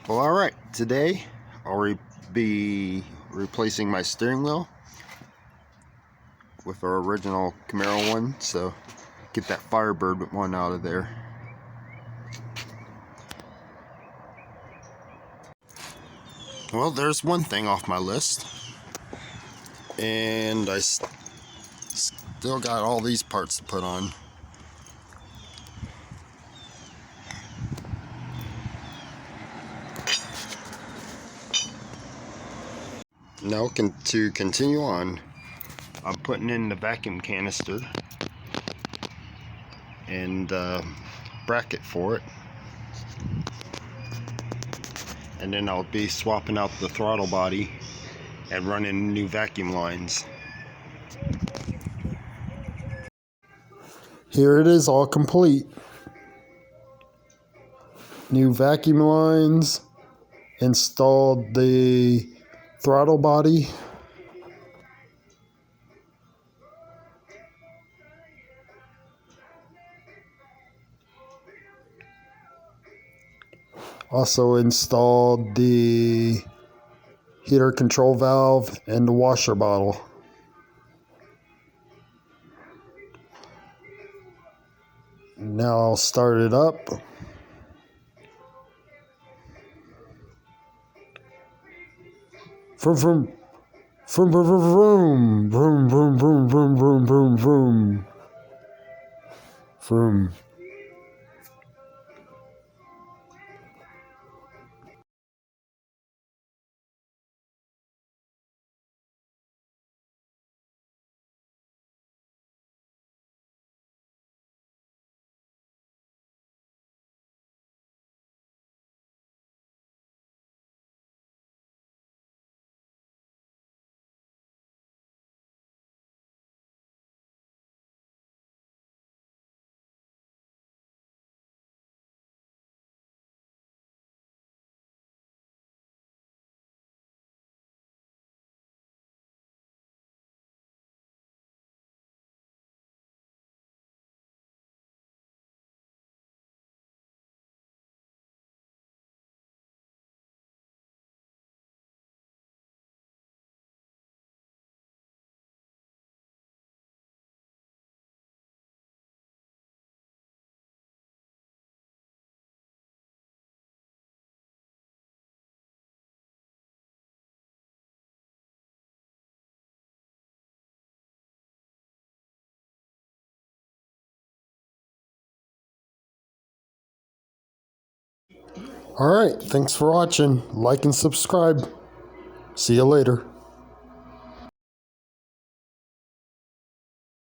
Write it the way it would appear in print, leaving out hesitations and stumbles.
Well, alright, today I'll be replacing my steering wheel with our original Camaro one, so get that Firebird one out of there. Well, there's one thing off my list, and I still got all these parts to put on. Now to continue on, I'm putting in the vacuum canister and bracket for it, and then I'll be swapping out the throttle body and running new vacuum lines. Here it is, all complete. New vacuum lines, installed the throttle body, also installed the heater control valve and the washer bottle. Now I'll start it up. Vroom, vroom, vroom, vroom, vroom, vroom, vroom, vroom, vroom, vroom, vroom, vroom. Alright, thanks for watching. Like and subscribe. See you later.